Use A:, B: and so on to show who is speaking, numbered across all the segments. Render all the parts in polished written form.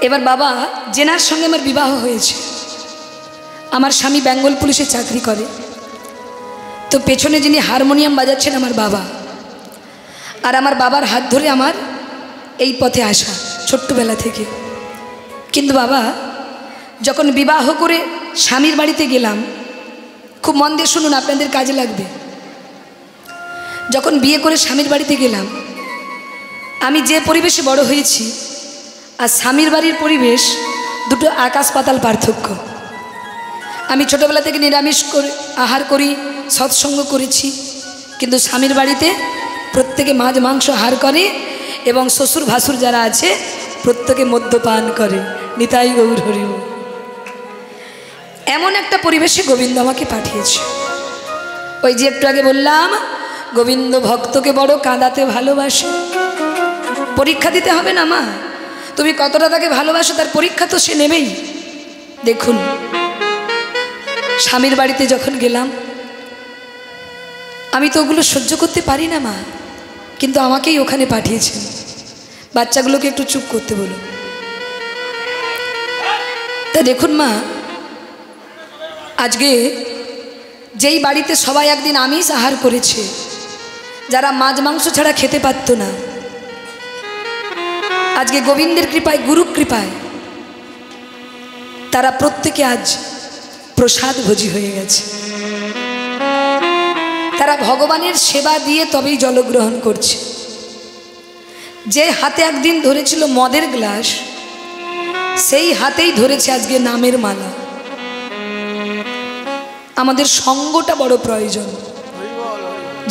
A: এবার বাবা জেনার সঙ্গে আমার বিবাহ হয়েছে। আমার স্বামী বেঙ্গল পুলিশে চাকরি করে, তো পেছনে যিনি হারমোনিয়াম বাজাচ্ছেন আমার বাবা, আর আমার বাবার হাত ধরে আমার এই পথে আসা ছোট্টবেলা থেকে। কিন্তু বাবা যখন বিবাহ করে স্বামীর বাড়িতে গেলাম, খুব মন দিয়ে শুনুন, আপনাদের কাজে লাগবে। যখন বিয়ে করে স্বামীর বাড়িতে গেলাম, আমি যে পরিবেশে বড় হয়েছি আর স্বামীর বাড়ির পরিবেশ দুটো আকাশ পাতাল পার্থক্য। আমি ছোটোবেলা থেকে নিরামিষ করে আহার করি, সৎসঙ্গ করেছি, কিন্তু স্বামীর বাড়িতে প্রত্যেকে মাছ মাংস আহার করে এবং শ্বশুর ভাসুর যারা আছে প্রত্যেকে মদ্যপান করে। নিতাই গৌর হরি। এমন একটা পরিবেশে গোবিন্দ আমাকে পাঠিয়েছে। ওই যে একটু আগে বললাম, গোবিন্দ ভক্তকে বড় কাঁদাতে ভালোবাসে। পরীক্ষা দিতে হবে না মা, তুমি কতটা তাকে ভালোবাসো তার পরীক্ষা তো সে নেবেই। দেখুন স্বামীর বাড়িতে যখন গেলাম, আমি তো ওগুলো সহ্য করতে পারি না মা, কিন্তু আমাকেই ওখানে পাঠিয়েছেন। বাচ্চাগুলোকে একটু চুপ করতে বলুন। তা দেখুন মা, আজকে যেই বাড়িতে সবাই একদিন আমিষ আহার করেছে, যারা মাছ মাংস ছাড়া খেতে পারতো না, আজকে গোবিন্দের কৃপায়, গুরু কৃপায় তারা প্রত্যেকে আজ প্রসাদ ভোজী হয়ে গেছে। তারা ভগবানের সেবা দিয়ে তবেই জলগ্রহণ করছে। যে হাতে একদিন ধরেছিল মদের গ্লাস, সেই হাতেই ধরেছে আজকে নামের মালা। আমাদের সঙ্গটা বড় প্রয়োজন।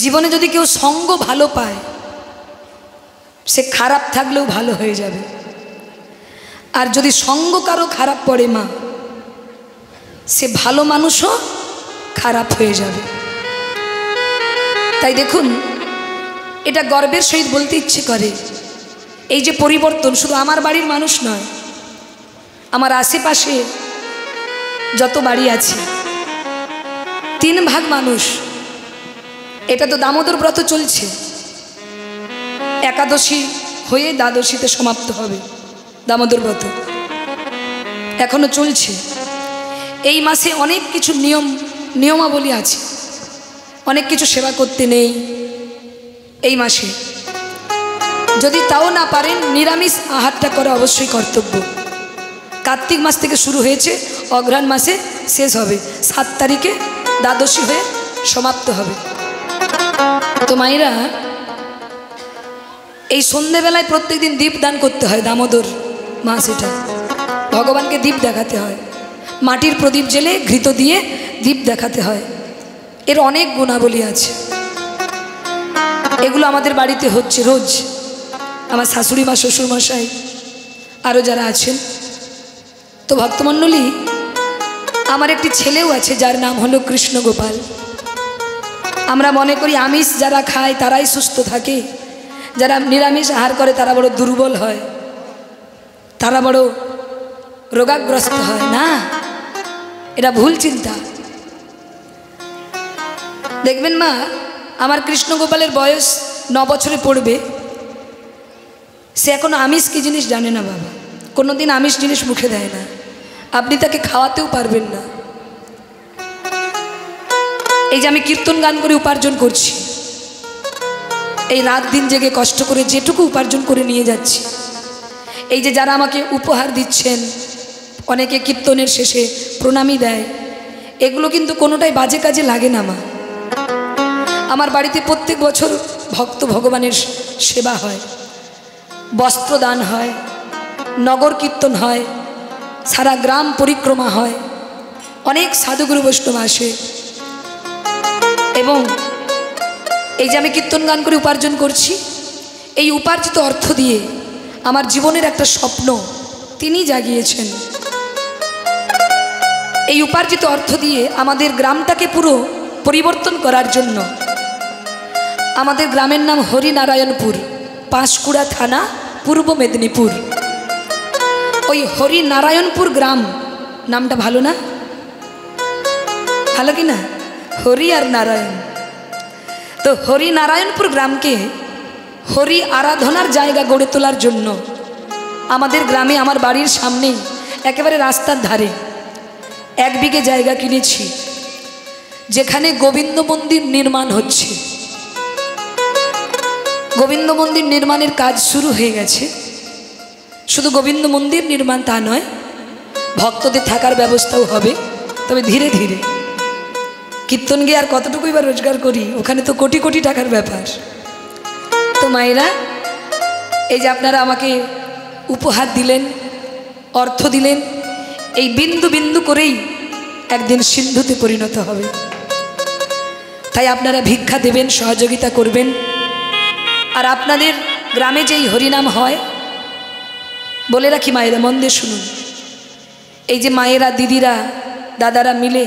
A: জীবনে যদি কেউ সঙ্গ ভালো পায়, সে খারাপ থাকলেও ভালো হয়ে যাবে। আর যদি সঙ্গ কারো খারাপ পড়ে মা, সে ভালো মানুষও খারাপ হয়ে যাবে। তাই দেখুন, এটা গর্বের সহিত বলতে ইচ্ছে করে, এই যে পরিবর্তন শুধু আমার বাড়ির মানুষ নয়, আমার আশেপাশে যত বাড়ি আছে 3 ভাগ মানুষ। এটা তো দামোদর ব্রত চলছে, একাদশী হয়ে দ্বাদশীতে সমাপ্ত হবে দামোদর ব্রত, এখনো চলছে। এই মাসে অনেক কিছু নিয়মাবলী আছে, অনেক কিছু সেবা করতে নেই এই মাসে। যদি তাও না পারেন, নিরামিষ আহারটা করা অবশ্যই কর্তব্য। কার্তিক মাস থেকে শুরু হয়েছে, অঘ্রাণ মাসে শেষ হবে, 7 তারিখে দ্বাদশী হয়ে সমাপ্ত হবে। তো মায়েরা, এই সন্ধ্যেবেলায় প্রত্যেক দিন দীপ দান করতে হয়। দামোদর মাস, এটা ভগবানকে দীপ দেখাতে হয়। মাটির প্রদীপ জেলে ঘৃত দিয়ে দীপ দেখাতে হয়। এর অনেক গুণাবলী আছে। এগুলো আমাদের বাড়িতে হচ্ছে রোজ। আমার শাশুড়ি মা, শ্বশুরমশাই, আরও যারা আছেন। তো ভক্তমণ্ডলী, আমার একটি ছেলেও আছে যার নাম হলো কৃষ্ণ গোপাল। আমরা মনে করি আমিষ যারা খায় তারাই সুস্থ থাকে, যারা নিরামিষ আহার করে তারা বড় দুর্বল হয়, তারা বড় রোগাগ্রস্ত হয়। না, এটা ভুল চিন্তা। দেখবেন মা, আমার কৃষ্ণ গোপালের বয়স 9 বছরে পড়বে, সে এখনো আমিষ কি জিনিস জানে না বাবা। কোনোদিন আমিষ জিনিস মুখে দেয় না, আপনি তাকে খাওয়াতেও পারবেন না। এই যে আমি কীর্তন গান করে উপার্জন করছি, এই রাত দিন জেগে কষ্ট করে যেটুকু উপার্জন করে নিয়ে যাচ্ছি, এই যে যারা আমাকে উপহার দিচ্ছেন, অনেকে কীর্তনের শেষে প্রণামী দেয়, এগুলো কিন্তু কোনোটাই বাজে কাজে লাগে না মা। আমার বাড়িতে প্রত্যেক বছর ভক্ত ভগবানের সেবা হয়, বস্ত্র দান হয়, নগর কীর্তন হয়, সারা গ্রাম পরিক্রমা হয়, অনেক সাধুগুরু বৈষ্ণব আসে। এবং এই যে আমি কীর্তন গান করে উপার্জন করছি, এই উপার্জিত অর্থ দিয়ে আমার জীবনের একটা স্বপ্ন তিনি জাগিয়েছেন। এই উপার্জিত অর্থ দিয়ে আমাদের গ্রামটাকে পুরো পরিবর্তন করার জন্য, আমাদের গ্রামের নাম হরিনারায়ণপুর, পাঁশকুড়া থানা, পূর্ব মেদিনীপুর। ওই হরিনারায়ণপুর গ্রাম নামটা ভালো না? ভালো কি না? হরি আর নারায়ণ। তো হরিনারায়ণপুর গ্রামকে হরি আরাধনার জায়গা গড়ে তোলার জন্য আমাদের গ্রামে আমার বাড়ির সামনেই একেবারে রাস্তার ধারে 1 বিঘে জায়গা কিনেছি, যেখানে গোবিন্দ মন্দির নির্মাণ হচ্ছে। গোবিন্দ মন্দির নির্মাণের কাজ শুরু হয়ে গেছে। শুধু গোবিন্দ মন্দির নির্মাণ তা নয়, ভক্তদের থাকার ব্যবস্থাও হবে, তবে ধীরে ধীরে। কীর্তন গিয়ে আর কতটুকুই বা রোজগার করি, ওখানে তো কোটি কোটি টাকার ব্যাপার। তো মায়েরা, এই যে আপনারা আমাকে উপহার দিলেন, অর্থ দিলেন, এই বিন্দু বিন্দু করেই একদিন সিন্ধুতে পরিণত হবে। তাই আপনারা ভিক্ষা দেবেন, সহযোগিতা করবেন। আর আপনাদের গ্রামে যেই হরিনাম হয়, বলে রাখি মায়েরা, মন দিয়ে শুনুন। এই যে মায়েরা, দিদিরা, দাদারা মিলে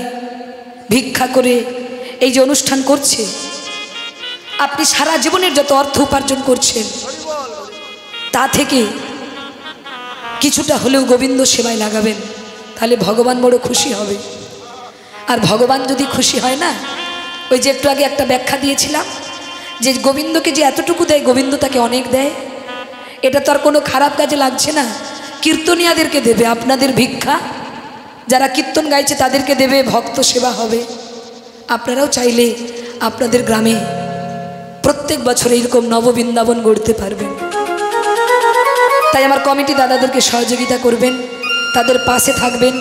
A: ভিক্ষা করে এই যে অনুষ্ঠান করছে, আপনি সারা জীবনের যত অর্থ উপার্জন করছেন তা থেকে কিছুটা হলেও গোবিন্দ সেবায় লাগাবেন, তাহলে ভগবান বড় খুশি হবে। আর ভগবান যদি খুশি হয় না, ওই যে একটু আগে একটা ব্যাখ্যা দিয়েছিলাম যে গোবিন্দকে যে এতটুকু দেয়, গোবিন্দ তাকে অনেক দেয়। এটা তো আর কোনো খারাপ কাজে লাগছে না। কীর্তনিয়াদেরকে দেবে, আপনাদের ভিক্ষা যারা কীর্তন গাইছে তাদেরকে দেবে, ভক্ত সেবা হবে। আপনারাও চাইলে আপনাদের গ্রামে প্রত্যেক বছর এরকম নববৃন্দাবন গড়তে পারবেন। তাই আমার কমিটি দাদাদেরকে সহযোগিতা করবেন, তাদের পাশে থাকবেন,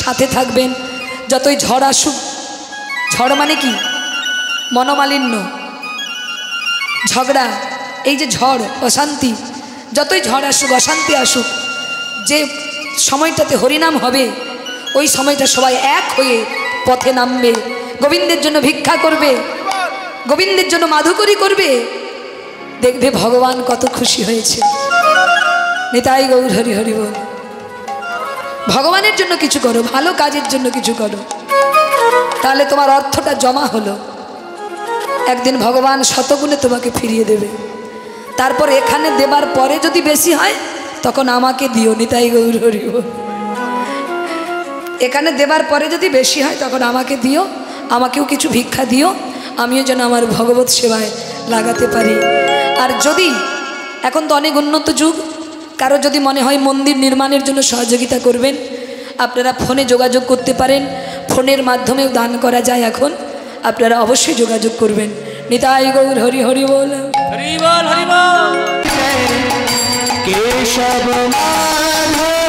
A: সাথে থাকবেন। যতই ঝড় আসুক, ঝড় মানে কি? মনোমালিন্য, ঝগড়া, এই যে ঝড়, অশান্তি, যতই ঝড় আসুক, অশান্তি আসুক, যে সময়টাতে হরিনাম হবে ওই সময়টা সবাই এক হয়ে পথে নামবে, গোবিন্দের জন্য ভিক্ষা করবে, গোবিন্দের জন্য মাধুকরী করবে। দেখবে ভগবান কত খুশি হয়েছে। নিতাই গৌর হরি হরি বল। ভগবানের জন্য কিছু করো, ভালো কাজের জন্য কিছু করো, তাহলে তোমার অর্থটা জমা হলো, একদিন ভগবান শতগুণে তোমাকে ফিরিয়ে দেবে। তারপর এখানে দেবার পরে যদি বেশি হয় তখন আমাকে দিও। নিতাই গৌর হরি বল। এখানে দেবার পরে যদি বেশি হয় তখন আমাকে দিও, আমাকেও কিছু ভিক্ষা দিও, আমিও যেন আমার ভগবত সেবায় লাগাতে পারি। আর যদি এখন তো অনেক উন্নত যুগ, কারো যদি মনে হয় মন্দির নির্মাণের জন্য সহযোগিতা করবেন, আপনারা ফোনে যোগাযোগ করতে পারেন, ফোনের মাধ্যমেও দান করা যায় এখন, আপনারা অবশ্যই যোগাযোগ করবেন। নিতাই গৌর হরি হরি বল। হরি বল, হরি বল। কেশব মাধব।